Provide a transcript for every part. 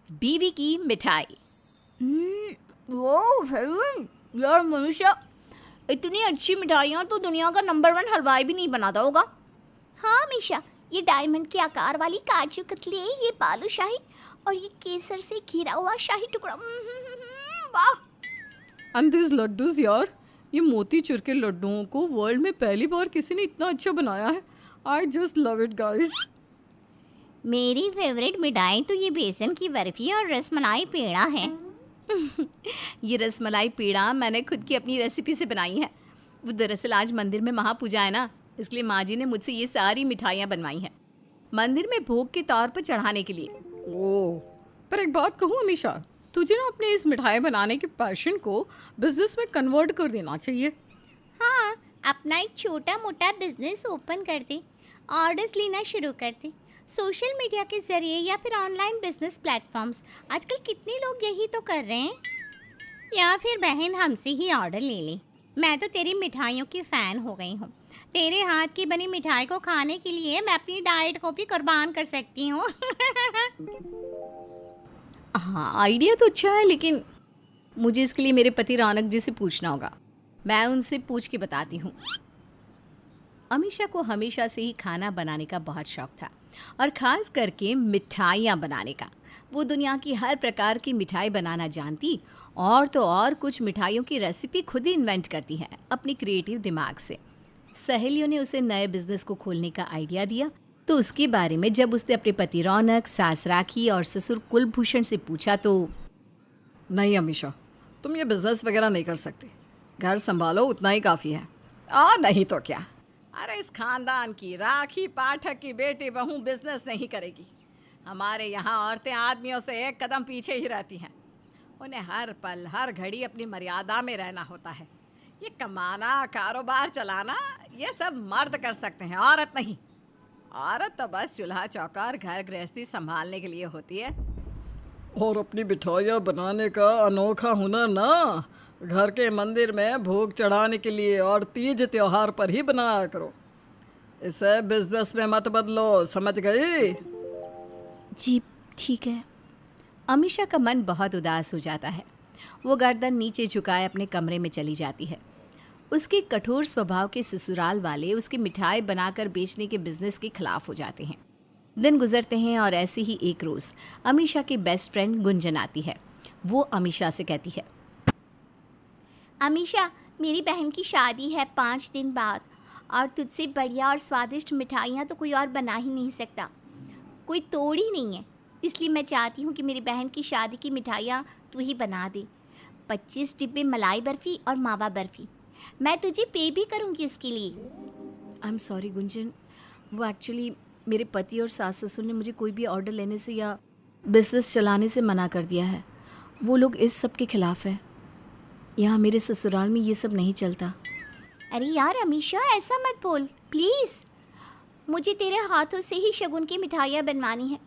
बीवी की मिठाई। वो हेवन यार मनुष्य, इतनी अच्छी मिठाइयाँ तो दुनिया का नंबर 1 हलवाई भी नहीं बनाता होगा। हाँ अमीषा, ये डायमंड के आकार वाली काजू कतली, ये बालूशाही और ये केसर से घिरा हुआ शाही टुकड़ा, वाह। एंड दिस लड्डूज यार, ये मोतीचूर के लड्डुओं को वर्ल्ड में पहली बार किसी ने इतना अच्छा बनाया है। I just love it guys. मेरी फेवरेट मिठाई तो ये बेसन की बर्फी और रसमलाई पेड़ा है। ये रसमलाई पेड़ा मैंने खुद की अपनी रेसिपी से बनाई है। वो दरअसल आज मंदिर में महापूजा है ना, इसलिए माँ जी ने मुझसे ये सारी मिठाइयाँ बनवाई हैं मंदिर में भोग के तौर पर चढ़ाने के लिए। ओह, पर एक बात कहूँ अमीशा, तुझे ना अपने इस मिठाई बनाने के पैशन को बिजनेस में कन्वर्ट कर देना चाहिए। हाँ, अपना एक छोटा मोटा बिजनेस ओपन कर दे, ऑर्डर्स लेना शुरू कर दे, सोशल मीडिया के ज़रिए या फिर ऑनलाइन बिजनेस प्लेटफॉर्म्स। आजकल कितने लोग यही तो कर रहे हैं। या फिर बहन हमसे ही ऑर्डर ले ले। मैं तो तेरी मिठाइयों की फ़ैन हो गई हूँ। तेरे हाथ की बनी मिठाई को खाने के लिए मैं अपनी डाइट को भी कुर्बान कर सकती हूँ। हाँ, आइडिया तो अच्छा है, लेकिन मुझे इसके लिए मेरे पति रौनक जी से पूछना होगा। मैं उनसे पूछ के बताती हूँ। अमीषा को हमेशा से ही खाना बनाने का बहुत शौक था, और ख़ास करके मिठाइयाँ बनाने का। वो दुनिया की हर प्रकार की मिठाई बनाना जानती, और तो और कुछ मिठाइयों की रेसिपी खुद ही इन्वेंट करती है अपनी क्रिएटिव दिमाग से। सहेलियों ने उसे नए बिजनेस को खोलने का आइडिया दिया, तो उसके बारे में जब उसने अपने पति रौनक, सास राखी और ससुर कुलभूषण से पूछा तो नहीं अमीशा, तुम ये बिजनेस वगैरह नहीं कर सकते। घर संभालो, उतना ही काफ़ी है। नहीं तो क्या। अरे इस खानदान की राखी पाठक की बेटी बहू बिजनेस नहीं करेगी। हमारे यहाँ औरतें आदमियों से एक कदम पीछे ही रहती हैं। उन्हें हर पल हर घड़ी अपनी मर्यादा में रहना होता है। ये कमाना, कारोबार चलाना, ये सब मर्द कर सकते हैं, औरत नहीं। औरत तो बस चूल्हा चौका और घर गृहस्थी संभालने के लिए होती है। और अपनी मिठाइयाँ बनाने का अनोखा हुनर ना घर के मंदिर में भोग चढ़ाने के लिए और तीज त्योहार पर ही बनाया करो। इसे बिजनेस में मत बदलो, समझ गई? जी ठीक है। अमीषा का मन बहुत उदास हो जाता है। वो गर्दन नीचे झुकाए अपने कमरे में चली जाती है। उसके कठोर स्वभाव के ससुराल वाले उसकी मिठाई बनाकर बेचने के बिजनेस के खिलाफ हो जाते हैं। दिन गुजरते हैं और ऐसे ही एक रोज़ अमीषा की बेस्ट फ्रेंड गुंजन आती है। वो अमीषा से कहती है, अमीषा, मेरी बहन की शादी है 5 दिन बाद, और तुझसे बढ़िया और स्वादिष्ट मिठाइयाँ तो कोई और बना ही नहीं सकता। कोई तोड़ ही नहीं है। इसलिए मैं चाहती हूँ कि मेरी बहन की शादी की मिठाइयाँ तू ही बना दे। 25 डिब्बे मलाई बर्फ़ी और मावा बर्फ़ी। मैं तुझे पे भी करूँगी उसके लिए। आई एम सॉरी गुंजन, वो एक्चुअली मेरे पति और सास ससुर ने मुझे कोई भी ऑर्डर लेने से या बिजनेस चलाने से मना कर दिया है। वो लोग इस सब के खिलाफ है। यहाँ मेरे ससुराल में ये सब नहीं चलता। अरे यार अमीषा, ऐसा मत बोल प्लीज़। मुझे तेरे हाथों से ही शगुन की मिठाइयाँ बनवानी है।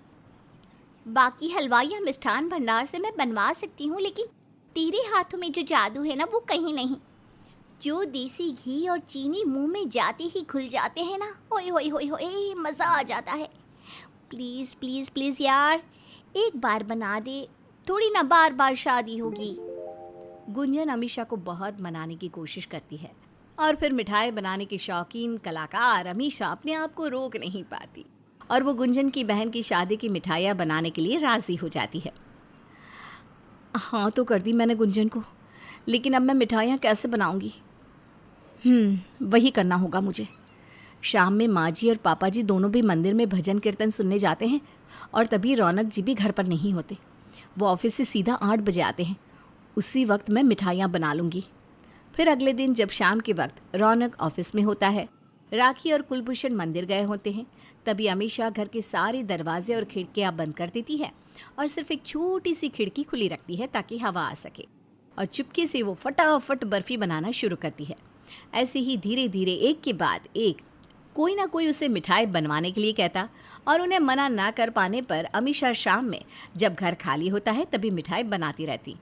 बाकी हलवा या मिष्ठान भंडार से मैं बनवा सकती हूँ, लेकिन तेरे हाथों में जो जादू है ना, वो कहीं नहीं। जो देसी घी और चीनी मुंह में जाते ही घुल जाते हैं ना, होए होए होए होए, मज़ा आ जाता है। प्लीज़ प्लीज़ प्लीज़ यार, एक बार बना दे, थोड़ी ना बार बार शादी होगी। गुंजन अमीषा को बहुत मनाने की कोशिश करती है, और फिर मिठाई बनाने की शौकीन कलाकार अमीषा अपने आप को रोक नहीं पाती, और वो गुंजन की बहन की शादी की मिठाइयाँ बनाने के लिए राज़ी हो जाती है। हाँ तो कर दी मैंने गुंजन को, लेकिन अब मैं मिठाइयाँ कैसे बनाऊँगी? वही करना होगा मुझे। शाम में माँ जी और पापा जी दोनों भी मंदिर में भजन कीर्तन सुनने जाते हैं, और तभी रौनक जी भी घर पर नहीं होते। वो ऑफिस से सीधा 8 बजे आते हैं। उसी वक्त मैं मिठाइयाँ बना लूँगी। फिर अगले दिन जब शाम के वक्त रौनक ऑफिस में होता है, राखी और कुलभूषण मंदिर गए होते हैं, तभी अमीषा घर के सारे दरवाजे और खिड़कियाँ बंद कर देती है, और सिर्फ एक छोटी सी खिड़की खुली रखती है ताकि हवा आ सके, और चुपके से वो फटाफट बर्फ़ी बनाना शुरू करती है। ऐसे ही धीरे धीरे एक के बाद एक कोई ना कोई उसे मिठाई बनवाने के लिए कहता, और उन्हें मना ना कर पाने पर अमीषा शाम में जब घर खाली होता है तभी मिठाई बनाती रहती,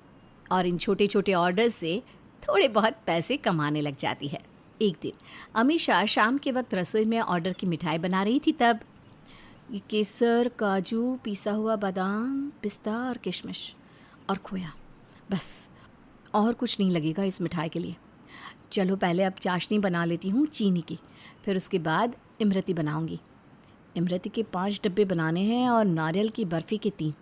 और इन छोटे छोटे ऑर्डर से थोड़े बहुत पैसे कमाने लग जाती है। एक दिन अमीषा शाम के वक्त रसोई में ऑर्डर की मिठाई बना रही थी, तब ये केसर, काजू, पिसा हुआ बादाम, पिस्ता और किशमिश और खोया, बस और कुछ नहीं लगेगा इस मिठाई के लिए। चलो पहले अब चाशनी बना लेती हूँ चीनी की, फिर उसके बाद इमरती बनाऊँगी। इमरती के 5 डब्बे बनाने हैं और नारियल की बर्फ़ी के 3।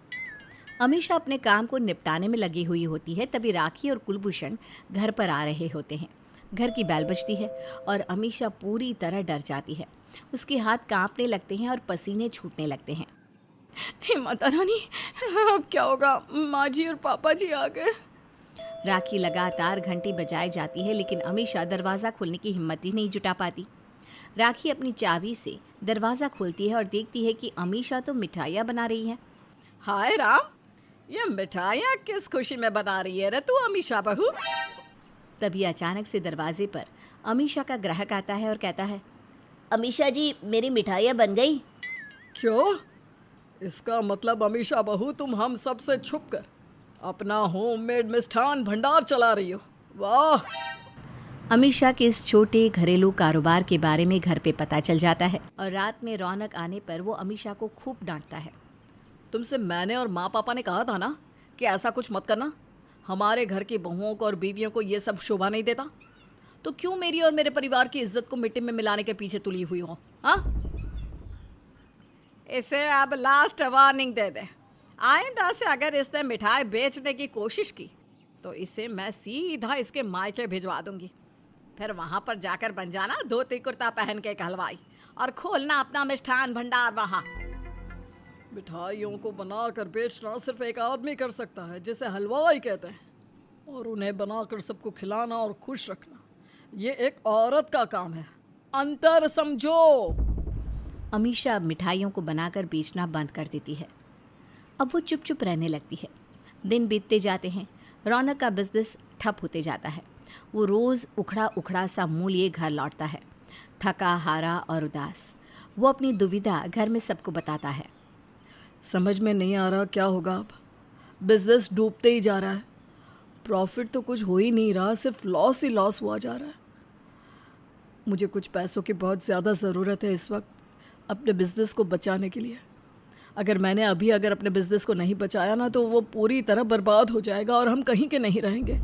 अमीशा अपने काम को निपटाने में लगी हुई होती है, तभी राखी और कुलभूषण घर पर आ रहे होते हैं। घर की बैल बजती है और अमीशा पूरी तरह डर जाती है। उसके हाथ कांपने लगते हैं और पसीने छूटने लगते हैं। हे माता रानी, अब क्या होगा? माँ जी और पापा जी आ गए। राखी लगातार घंटी बजाई जाती है, लेकिन अमीशा दरवाज़ा खोलने की हिम्मत ही नहीं जुटा पाती। राखी अपनी चाबी से दरवाज़ा खोलती है और देखती है कि अमीशा तो मिठाइयाँ बना रही है। हाय राम, ये मिठाइयाँ किस खुशी में बना रही है रे तू अमीशा बहू? तभी अचानक से दरवाजे पर अमीशा का ग्राहक आता है और कहता है, अमीशा जी, मेरी मिठाइयाँ बन गई। क्यों? इसका मतलब अमीशा बहू तुम हम सब से छुप कर अपना होममेड मिष्ठान भंडार चला रही हो। वाह! अमीशा के इस छोटे घरेलू कारोबार के बारे में घर पे पता चल जाता है और रात में रौनक आने पर वो अमीशा को खूब डांटता है। तुमसे मैंने और माँ पापा ने कहा था ना कि ऐसा कुछ मत करना। हमारे घर की बहुओं को और बीवियों को ये सब शोभा नहीं देता। तो क्यों मेरी और मेरे परिवार की इज्जत को मिट्टी में मिलाने के पीछे तुली हुई हो? हाँ, इसे अब लास्ट वार्निंग दे दे। आइंदा से अगर इसने मिठाई बेचने की कोशिश की तो इसे मैं सीधा इसके मायके भिजवा दूंगी। फिर वहाँ पर जाकर बन जाना धोती कुर्ता पहन के एक हलवाई और खोलना अपना मिष्ठान भंडार वहाँ। मिठाइयों को बनाकर बेचना सिर्फ एक आदमी कर सकता है, जिसे हलवाई कहते हैं, और उन्हें बनाकर सबको खिलाना और खुश रखना ये एक औरत का काम है। अंतर समझो। अमीशा मिठाइयों को बनाकर बेचना बंद कर देती है। अब वो चुप चुप रहने लगती है। दिन बीतते जाते हैं, रौनक का बिजनेस ठप होते जाता है। वो रोज़ उखड़ा उखड़ा सा मुँह लिए घर लौटता है, थका हारा और उदास। वो अपनी दुविधा घर में सबको बताता है। समझ में नहीं आ रहा क्या होगा अब। बिजनेस डूबते ही जा रहा है। प्रॉफिट तो कुछ हो ही नहीं रहा, सिर्फ लॉस ही लॉस हुआ जा रहा है। मुझे कुछ पैसों की बहुत ज़्यादा ज़रूरत है इस वक्त अपने बिज़नेस को बचाने के लिए। अगर मैंने अभी अपने बिज़नेस को नहीं बचाया ना, तो वो पूरी तरह बर्बाद हो जाएगा और हम कहीं के नहीं रहेंगे।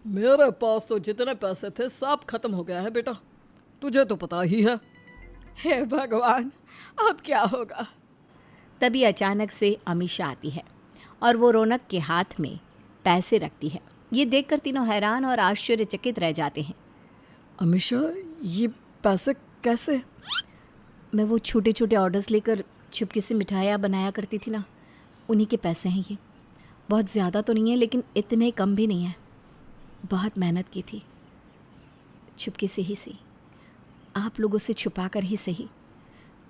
मेरे पास तो जितने पैसे थे सब खत्म हो गया है बेटा, तुझे तो पता ही है। हे भगवान, अब क्या होगा? तभी अचानक से अमीशा आती है और वो रौनक के हाथ में पैसे रखती है। ये देखकर तीनों हैरान और आश्चर्यचकित रह जाते हैं। अमीशा, ये पैसे कैसे? मैं वो छोटे छोटे ऑर्डर्स लेकर चुपके से मिठाइयाँ बनाया करती थी ना, उन्हीं के पैसे हैं ये। बहुत ज़्यादा तो नहीं है, लेकिन इतने कम भी नहीं है। बहुत मेहनत की थी, चुपके से ही सही, आप लोगों से छुपा कर ही सही,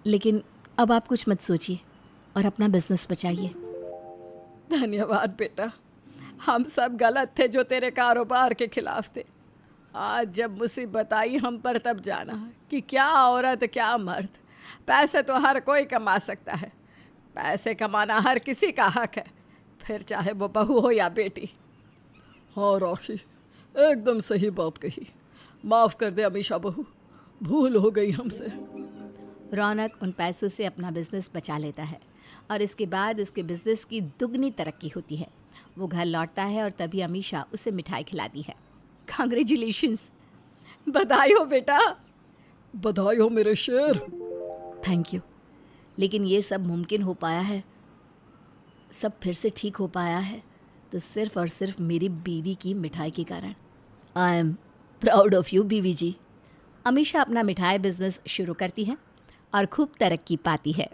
लेकिन अब आप कुछ मत सोचिए और अपना बिजनेस बचाइए। धन्यवाद बेटा, हम सब गलत थे जो तेरे कारोबार के खिलाफ थे। आज जब मुसीबत आई हम पर, तब जाना कि क्या औरत क्या मर्द। पैसे तो हर कोई कमा सकता है, पैसे कमाना हर किसी का हक है, फिर चाहे वो बहू हो या बेटी। हाँ राखी, एकदम सही बात कही। माफ़ कर दे अमीशा बहू, भूल हो गई हमसे। रौनक उन पैसों से अपना बिजनेस बचा लेता है और इसके बाद उसके बिजनेस की दुगनी तरक्की होती है। वो घर लौटता है और तभी अमीशा उसे मिठाई खिलाती है। कांग्रेचुलेशंस। बधाई हो बेटा। बधाई हो मेरे शेर। Thank you. लेकिन ये सब मुमकिन हो पाया है, सब फिर से ठीक हो पाया है तो सिर्फ और सिर्फ मेरी बीवी की मिठाई के कारण। I am proud of you बीवी जी। अमीशा अपना मिठाई बिजनेस शुरू करती है और खूब तरक्की पाती है।